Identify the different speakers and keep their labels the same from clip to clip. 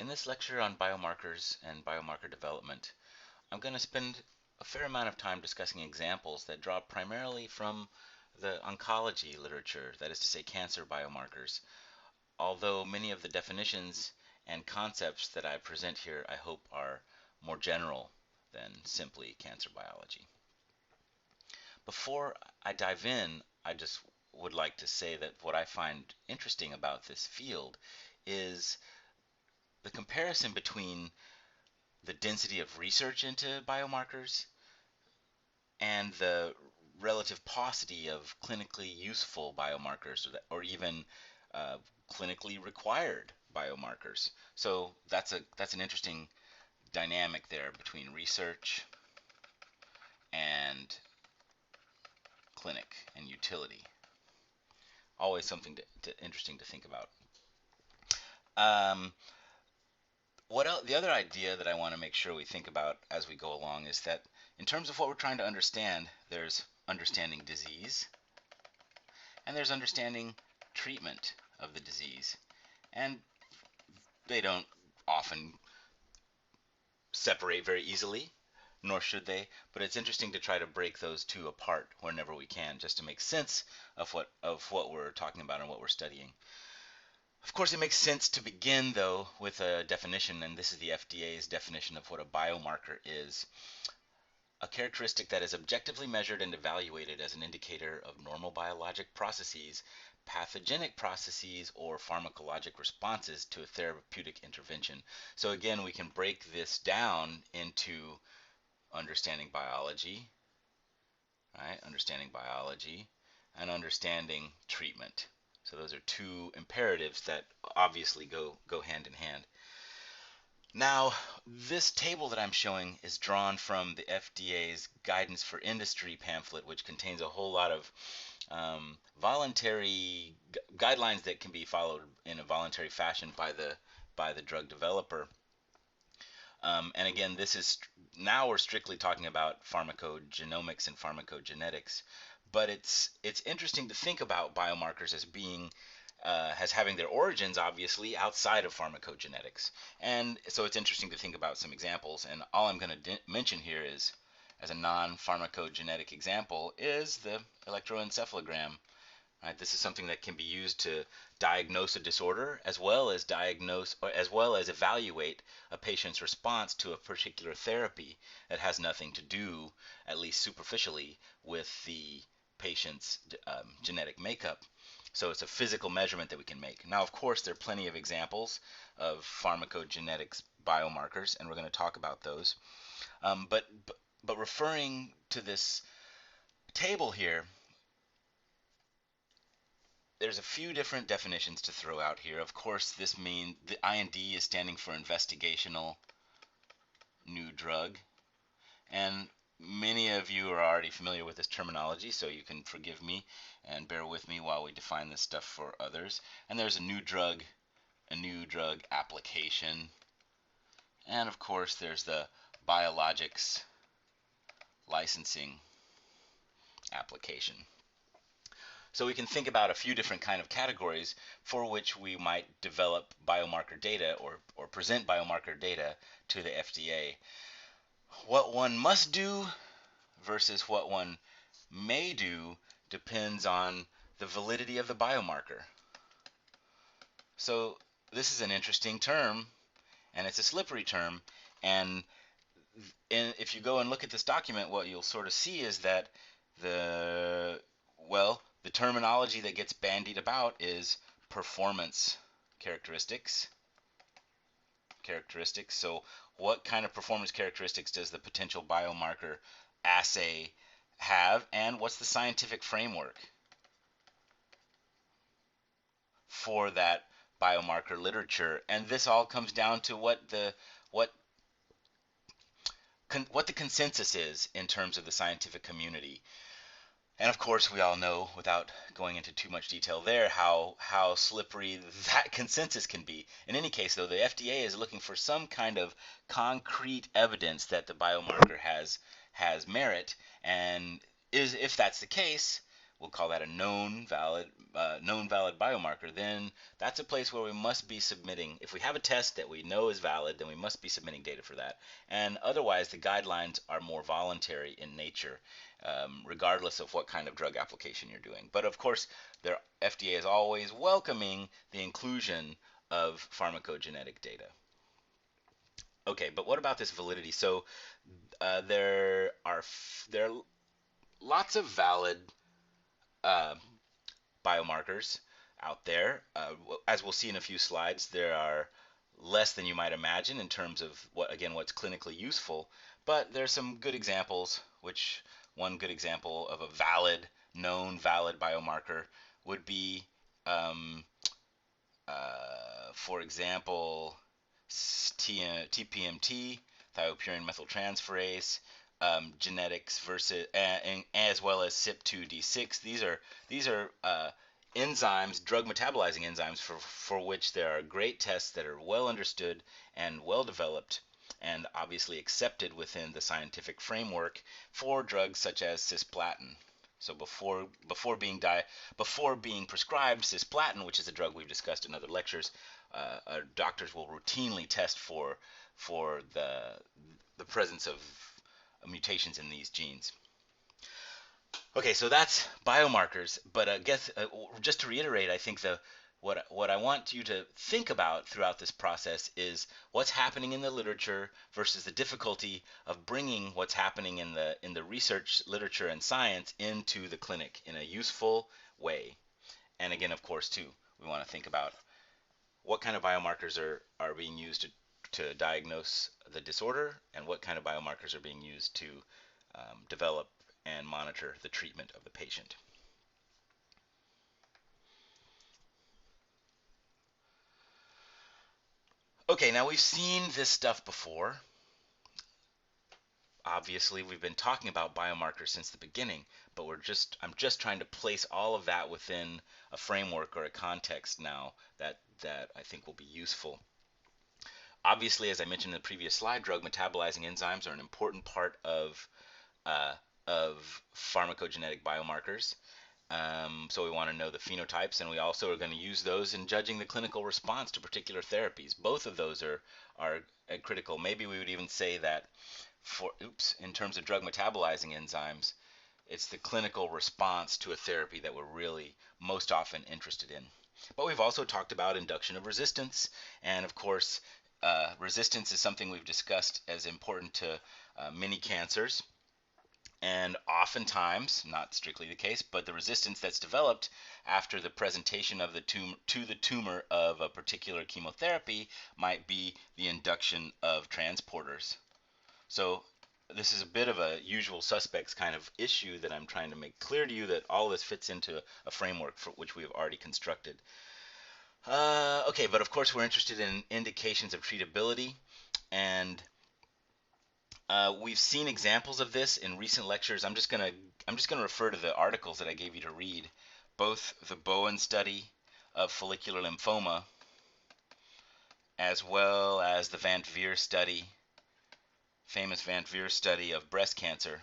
Speaker 1: In this lecture on biomarkers and biomarker development, I'm going to spend a fair amount of time discussing examples that draw primarily from the oncology literature, that is to say cancer biomarkers, although many of the definitions and concepts that I present here I hope are more general than simply cancer biology. Before I dive in, I just would like to say that what I find interesting about this field is the comparison between the density of research into biomarkers and the relative paucity of clinically useful biomarkers or even uh, clinically required biomarkers. So that's an interesting dynamic there between research and clinic and utility. Always something interesting to think about. Um, the other idea that I want to make sure we think about as we go along is that in terms of what we're trying to understand, there's understanding disease and there's understanding treatment of the disease. And they don't often separate very easily, nor should they, but it's interesting to try to break those two apart whenever we can, just to make sense of what we're talking about and what we're studying. Of course, it makes sense to begin, though, with a definition, and this is the FDA's definition of what a biomarker is. A characteristic that is objectively measured and evaluated as an indicator of normal biologic processes, pathogenic processes, or pharmacologic responses to a therapeutic intervention. So again, we can break this down into understanding biology, right? Understanding biology and understanding treatment. So those are two imperatives that obviously go hand in hand. Now, this table that I'm showing is drawn from the FDA's Guidance for Industry pamphlet, which contains a whole lot of voluntary guidelines that can be followed in a voluntary fashion by the drug developer. And again, this is now we're strictly talking about pharmacogenomics and pharmacogenetics, but it's interesting to think about biomarkers as being as having their origins obviously outside of pharmacogenetics. And so it's interesting to think about some examples. And all I'm going to mention here is, as a non-pharmacogenetic example, is the electroencephalogram. Right? This is something that can be used to diagnose a disorder as well as evaluate a patient's response to a particular therapy that has nothing to do, at least superficially, with the patient's genetic makeup. So it's a physical measurement that we can make. Now, of course, there are plenty of examples of pharmacogenetics biomarkers, and we're going to talk about those. But referring to this table here, there's a few different definitions to throw out here. Of course, this means the IND is standing for investigational new drug, and many of you are already familiar with this terminology, so you can forgive me and bear with me while we define this stuff for others. And there's a new drug application, and of course there's the biologics licensing application. So we can think about a few different kind of categories for which we might develop biomarker data or present biomarker data to the FDA. What one must do versus what one may do depends on the validity of the biomarker. So this is an interesting term, and it's a slippery term, and if you go and look at this document, what you'll sort of see is that the terminology that gets bandied about is performance characteristics. So what kind of performance characteristics does the potential biomarker assay have, and what's the scientific framework for that biomarker literature? And this all comes down to what the consensus is in terms of the scientific community. And of course, we all know, without going into too much detail there, how slippery that consensus can be. In any case, though, the FDA is looking for some kind of concrete evidence that the biomarker has merit, and if that's the case, we'll call that a known valid biomarker, then that's a place where we must be submitting. If we have a test that we know is valid, then we must be submitting data for that. And otherwise, the guidelines are more voluntary in nature, regardless of what kind of drug application you're doing. But of course, the FDA is always welcoming the inclusion of pharmacogenetic data. Okay, but what about this validity? So there are lots of valid uh, biomarkers out there. As we'll see in a few slides, there are less than you might imagine in terms of what's clinically useful. But there's some good examples. Which one good example of a known valid biomarker would be, um, for example, TPMT, thiopurine methyltransferase, genetics versus and as well as CYP2D6. These are enzymes, drug metabolizing enzymes for which there are great tests that are well understood and well developed and obviously accepted within the scientific framework for drugs such as cisplatin. So before being prescribed cisplatin, which is a drug we've discussed in other lectures, doctors will routinely test for the presence of mutations in these genes. Okay, so that's biomarkers. But I guess just to reiterate, I think what I want you to think about throughout this process is what's happening in the literature versus the difficulty of bringing what's happening in the research literature and science into the clinic in a useful way. And again, of course, too, we want to think about what kind of biomarkers are being used to diagnose the disorder and what kind of biomarkers are being used to develop and monitor the treatment of the patient. Okay, now we've seen this stuff before. Obviously, we've been talking about biomarkers since the beginning, but I'm just trying to place all of that within a framework or a context now that I think will be useful. Obviously, as I mentioned in the previous slide, drug metabolizing enzymes are an important part uh, of pharmacogenetic biomarkers. So we want to know the phenotypes, and we also are going to use those in judging the clinical response to particular therapies. Both of those are critical. Maybe we would even say that in terms of drug metabolizing enzymes, it's the clinical response to a therapy that we're really most often interested in. But we've also talked about induction of resistance, and of course, resistance is something we've discussed as important to many cancers. And oftentimes, not strictly the case, but the resistance that's developed after the presentation of the tumor of a particular chemotherapy might be the induction of transporters. So this is a bit of a usual suspects kind of issue that I'm trying to make clear to you that all this fits into a framework for which we have already constructed. Okay, but of course we're interested in indications of treatability, and we've seen examples of this in recent lectures. I'm just gonna refer to the articles that I gave you to read, both the Bowen study of follicular lymphoma, as well as the famous Van Veer study of breast cancer.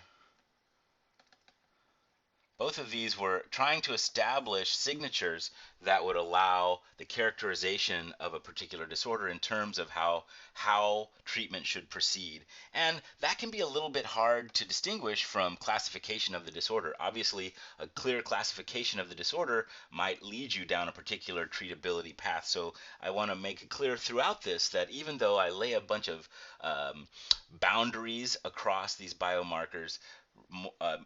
Speaker 1: Both of these were trying to establish signatures that would allow the characterization of a particular disorder in terms of how treatment should proceed. And that can be a little bit hard to distinguish from classification of the disorder. Obviously, a clear classification of the disorder might lead you down a particular treatability path. So I want to make it clear throughout this that even though I lay a bunch of boundaries across these biomarkers,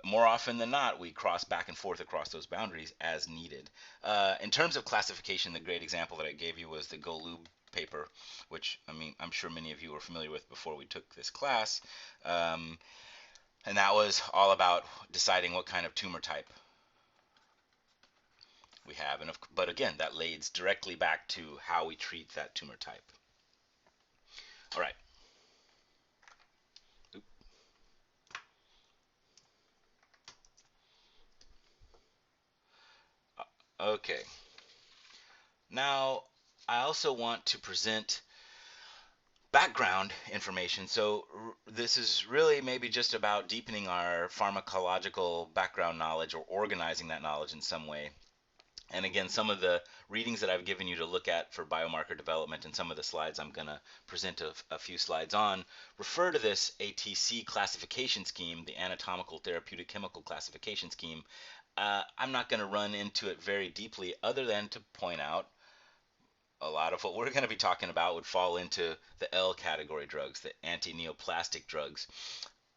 Speaker 1: more often than not, we cross back and forth across those boundaries as needed. In terms of classification, the great example that I gave you was the Golub paper, which I'm sure many of you were familiar with before we took this class. And that was all about deciding what kind of tumor type we have. But again, that leads directly back to how we treat that tumor type. All right. Okay. Now, I also want to present background information. So this is really maybe just about deepening our pharmacological background knowledge or organizing that knowledge in some way. And again, some of the readings that I've given you to look at for biomarker development and some of the slides I'm going to present a few slides on refer to this ATC classification scheme, the anatomical therapeutic chemical classification scheme. I'm not going to run into it very deeply other than to point out a lot of what we're going to be talking about would fall into the L category drugs, the anti-neoplastic drugs.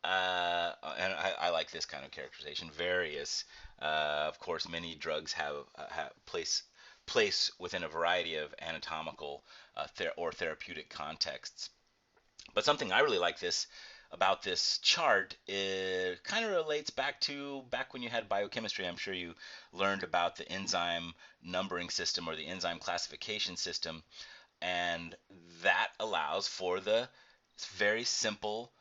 Speaker 1: And I like this kind of characterization. Various, of course, many drugs have place within a variety of anatomical or therapeutic contexts. But something I really like this about this chart, it kind of relates back when you had biochemistry. I'm sure you learned about the enzyme numbering system or the enzyme classification system, and that allows for the very simple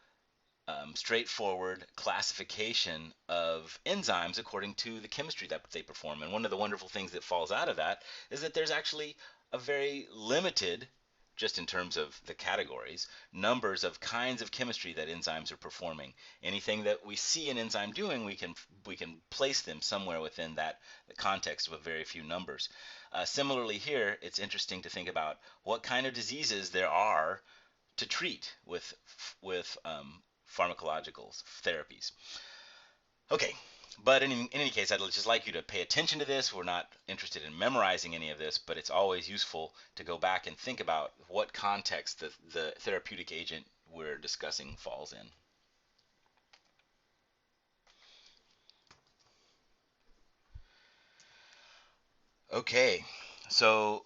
Speaker 1: straightforward classification of enzymes according to the chemistry that they perform. And one of the wonderful things that falls out of that is that there's actually a very limited, just in terms of the categories, numbers of kinds of chemistry that enzymes are performing. Anything that we see an enzyme doing, we can place them somewhere within that the context of very few numbers. Similarly here, it's interesting to think about what kind of diseases there are to treat with pharmacological therapies. Okay, but in any case, I'd just like you to pay attention to this. We're not interested in memorizing any of this, but it's always useful to go back and think about what context the therapeutic agent we're discussing falls in. Okay, so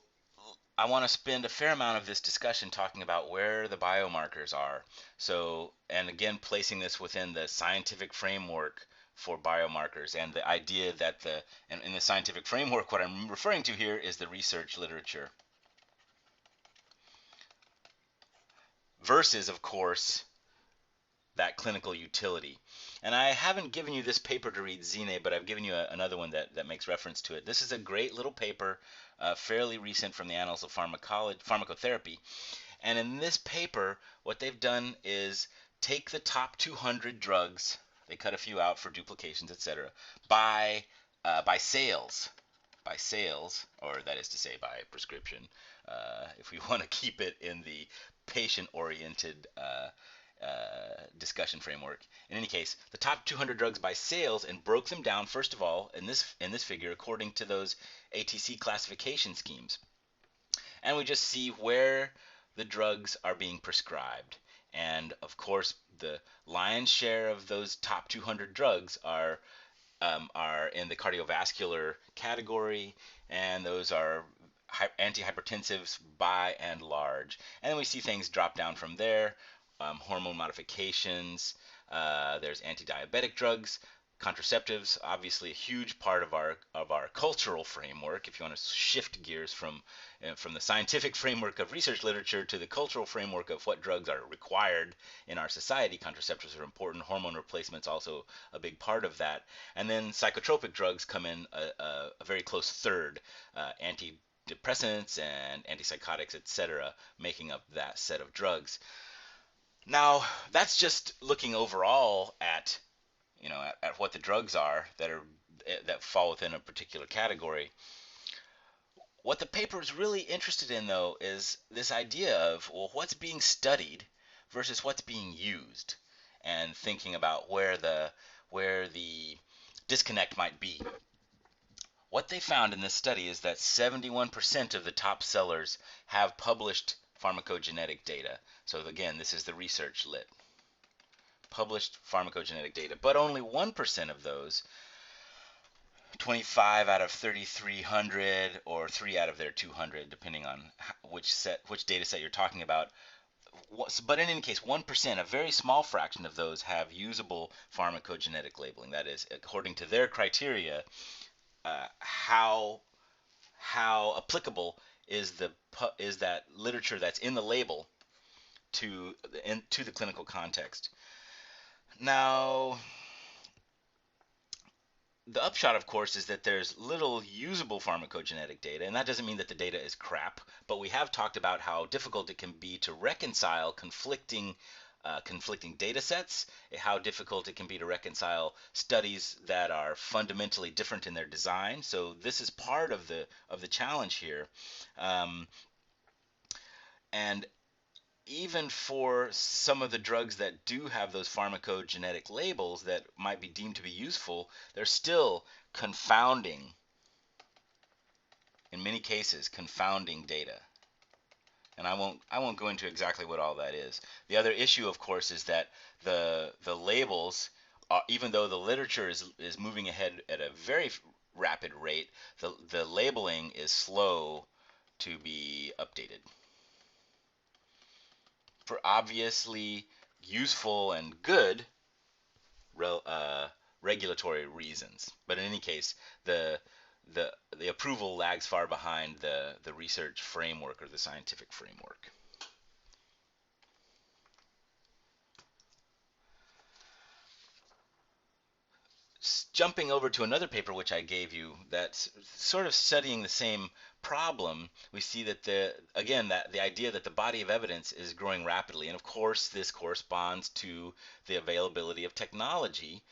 Speaker 1: I want to spend a fair amount of this discussion talking about where the biomarkers are. So, and again, placing this within the scientific framework for biomarkers and the idea that and in the scientific framework, what I'm referring to here is the research literature versus, of course, that clinical utility. And I haven't given you this paper to read, Zine, but I've given you another one that makes reference to it. This is a great little paper, fairly recent from the Annals of Pharmacotherapy. And in this paper, what they've done is take the top 200 drugs, they cut a few out for duplications, etc., by sales, or that is to say by prescription, if we want to keep it in the patient-oriented discussion framework. In any case, the top 200 drugs by sales and broke them down first of all in this figure according to those ATC classification schemes, and we just see where the drugs are being prescribed. And of course, the lion's share of those top 200 drugs are in the cardiovascular category, and those are antihypertensives by and large. And then we see things drop down from there. Hormone modifications. There's anti-diabetic drugs, contraceptives. Obviously, a huge part of our cultural framework. If you want to shift gears from the scientific framework of research literature to the cultural framework of what drugs are required in our society, contraceptives are important. Hormone replacement's also a big part of that. And then psychotropic drugs come in a very close third. Antidepressants and antipsychotics, etc., making up that set of drugs. Now, that's just looking overall at at what the drugs are that fall within a particular category. What the paper is really interested in, though, is this idea of, well, what's being studied versus what's being used, and thinking about where the disconnect might be. What they found in this study is that 71% of the top sellers have published pharmacogenetic data. So again, this is the research lit. Published pharmacogenetic data, but only 1% of those, 25 out of 3,300 or 3 out of their 200, depending on which data set you're talking about. But in any case, 1%, a very small fraction of those have usable pharmacogenetic labeling. That is, according to their criteria, how applicable is that literature that's in the label to the clinical context. Now, the upshot, of course, is that there's little usable pharmacogenetic data, and that doesn't mean that the data is crap, but we have talked about how difficult it can be to reconcile conflicting data sets, how difficult it can be to reconcile studies that are fundamentally different in their design. So this is part of the challenge here, um, and even for some of the drugs that do have those pharmacogenetic labels that might be deemed to be useful, they're still confounding, in many cases, confounding data. And I won't go into exactly what all that is. The other issue, of course, is that the labels, even though the literature is moving ahead at a very rapid rate, the labeling is slow to be updated for obviously useful and good regulatory reasons. But in any case, the approval lags far behind the research framework or the scientific framework. Jumping over to another paper which I gave you that's sort of studying the same problem, we see that that the idea that the body of evidence is growing rapidly, and of course this corresponds to the availability of technology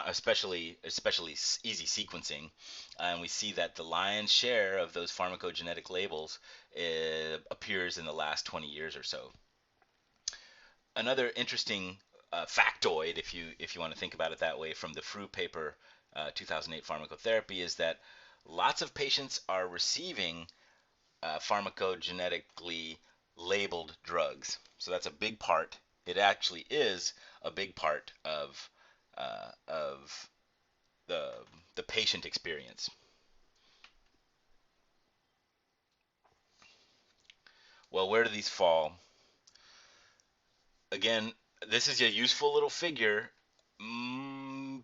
Speaker 1: especially easy sequencing, and we see that the lion's share of those pharmacogenetic labels appears in the last 20 years or so. Another interesting factoid, if you want to think about it that way, from the Frew paper, 2008 pharmacotherapy, is that lots of patients are receiving pharmacogenetically labeled drugs. So that's a big part. It actually is a big part of the the patient experience. Well, where do these fall? Again, this is a useful little figure,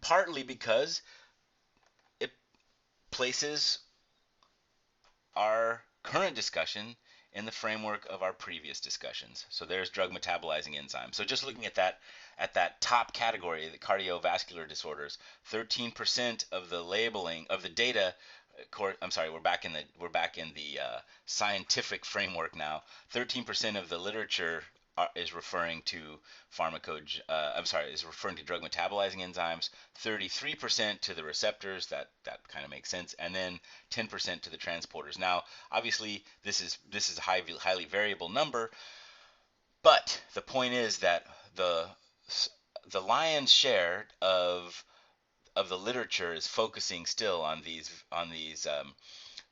Speaker 1: partly because it places our current discussion in the framework of our previous discussions. So there's drug metabolizing enzymes. So just looking at that top category, the cardiovascular disorders, 13% of the labeling of the data. I'm sorry, we're back in the scientific framework now. 13% of the literature is referring to is referring to drug metabolizing enzymes. 33% to the receptors. That kind of makes sense, and then 10% to the transporters. Now, obviously, this is a highly variable number, but the point is that the lion's share of the literature is focusing still on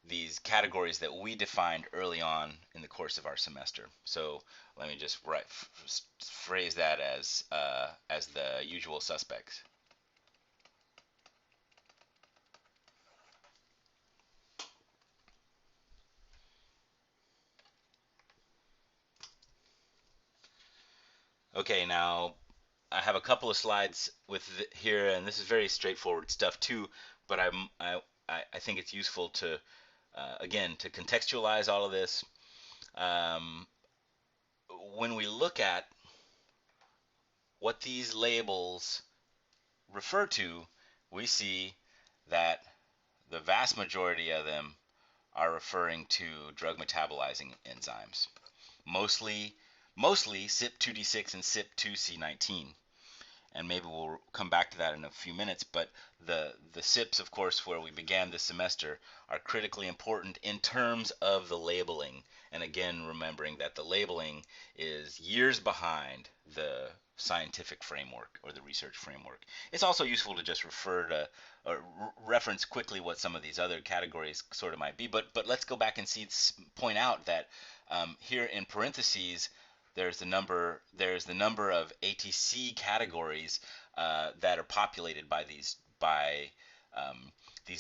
Speaker 1: these categories that we defined early on in the course of our semester. So let me just phrase that as the usual suspects. Okay, now I have a couple of slides here, and this is very straightforward stuff too. But I think it's useful to again to contextualize all of this. Um, when we look at what these labels refer to, we see that the vast majority of them are referring to drug metabolizing enzymes, mostly CYP2D6 and CYP2C19. And maybe we'll come back to that in a few minutes, but the SIPs, of course, where we began this semester, are critically important in terms of the labeling. And again, remembering that the labeling is years behind the scientific framework or the research framework. It's also useful to just refer to or reference quickly what some of these other categories sort of might be. But let's go back and point out that here in parentheses there's the number of ATC categories that are populated by these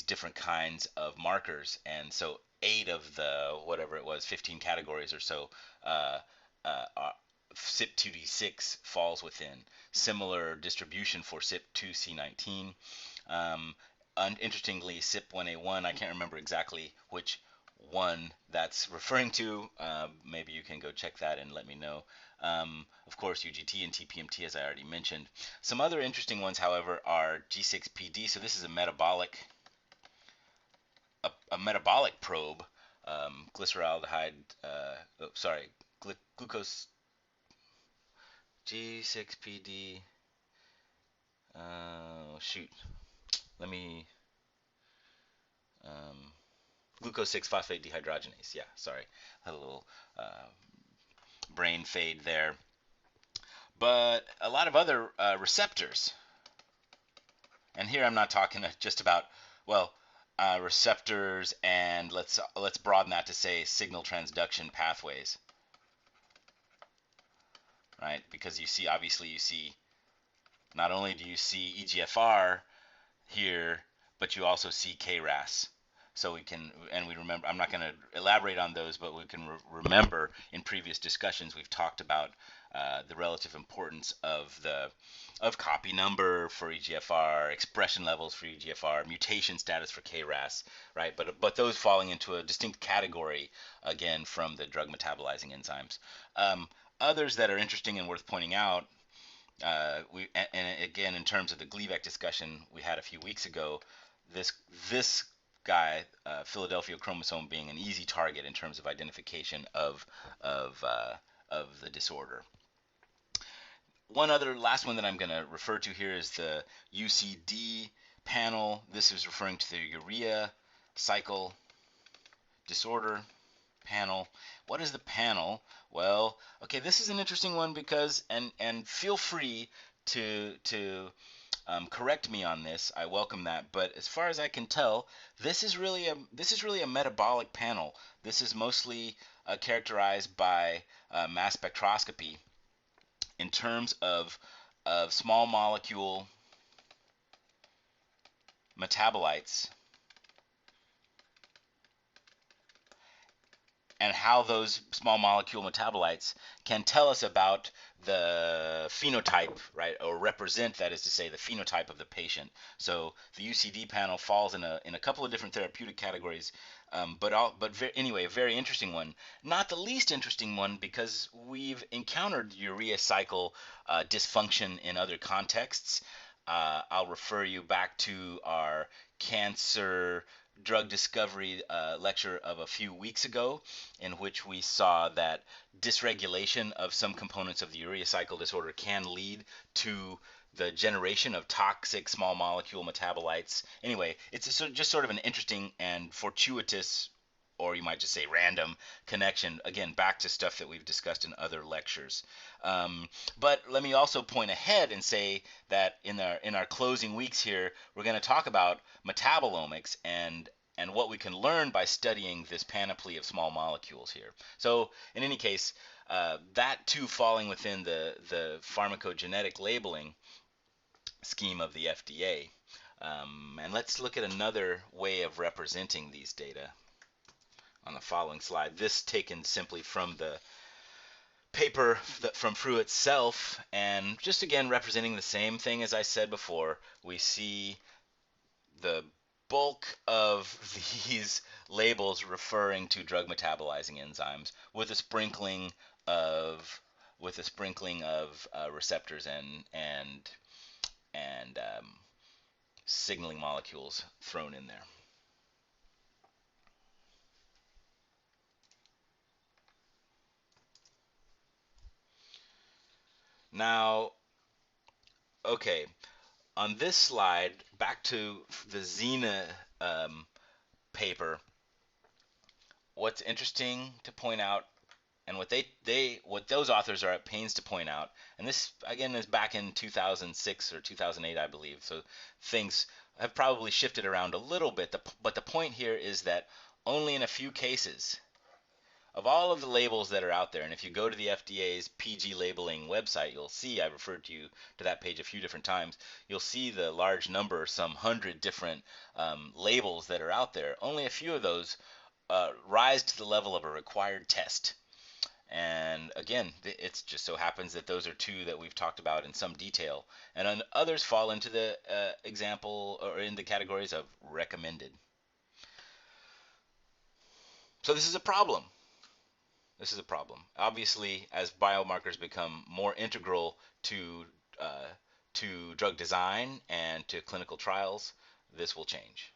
Speaker 1: different kinds of markers, and so 15 categories or so, CYP2D6 falls within. Similar distribution for CYP2C19. Um, Interestingly, CYP1A1, I can't remember exactly which one that's referring to. Maybe you can go check that and let me know. Of course, UGT and TPMT, as I already mentioned. Some other interesting ones, however, are G6PD. So this is a metabolic probe, glyceraldehyde. Sorry, glucose G6PD. Shoot, let me. Um, Glucose 6 phosphate dehydrogenase. Yeah, sorry, had a little brain fade there. But a lot of other receptors. And here I'm not talking just about, well, receptors, and let's broaden that to say signal transduction pathways, right? Because obviously you see, not only do you see EGFR here, but you also see KRAS. So we remember, I'm not going to elaborate on those, but we can remember in previous discussions we've talked about the relative importance of copy number for EGFR, expression levels for EGFR, mutation status for KRAS, right? But those falling into a distinct category again from the drug metabolizing enzymes. Others that are interesting and worth pointing out, and again, in terms of the Gleevec discussion we had a few weeks ago, this guy, Philadelphia chromosome, being an easy target in terms of identification of the disorder. One other last one that I'm going to refer to here is the UCD panel. This is referring to the urea cycle disorder panel. What is the panel? Well, okay, this is an interesting one because, and feel free to correct me on this. I welcome that. But as far as I can tell, this is really a metabolic panel. This is mostly characterized by mass spectroscopy in terms of small molecule metabolites and how those small molecule metabolites can tell us about the phenotype, right, or represent, that is to say, the phenotype of the patient. So the UCD panel falls in a couple of different therapeutic categories, anyway, a very interesting one. Not the least interesting one because we've encountered urea cycle dysfunction in other contexts. I'll refer you back to our cancer drug discovery lecture of a few weeks ago, in which we saw that dysregulation of some components of the urea cycle disorder can lead to the generation of toxic small molecule metabolites. Anyway, it's just sort of an interesting and fortuitous, or you might just say random, connection, again, back to stuff that we've discussed in other lectures. But let me also point ahead and say that in our closing weeks here, we're going to talk about metabolomics and what we can learn by studying this panoply of small molecules here. So in any case, that too falling within the pharmacogenetic labeling scheme of the FDA. And let's look at another way of representing these data on the following slide. This taken simply from the paper from Frew itself, and just again representing the same thing as I said before. We see the bulk of these labels referring to drug metabolizing enzymes with a sprinkling of receptors and signaling molecules thrown in there. Now, okay, on this slide, back to the Xena paper, what's interesting to point out, and what those authors are at pains to point out, and this again is back in 2006 or 2008, I believe, so things have probably shifted around a little bit, but the point here is that only in a few cases of all of the labels that are out there, and if you go to the FDA's PG labeling website, you'll see, I've referred to that page a few different times, you'll see the large number, some 100 different labels that are out there. Only a few of those rise to the level of a required test. And again, it just so happens that those are two that we've talked about in some detail, and others fall into the example or in the categories of recommended. So this is a problem. This is a problem. Obviously, as biomarkers become more integral uh, to drug design and to clinical trials, this will change.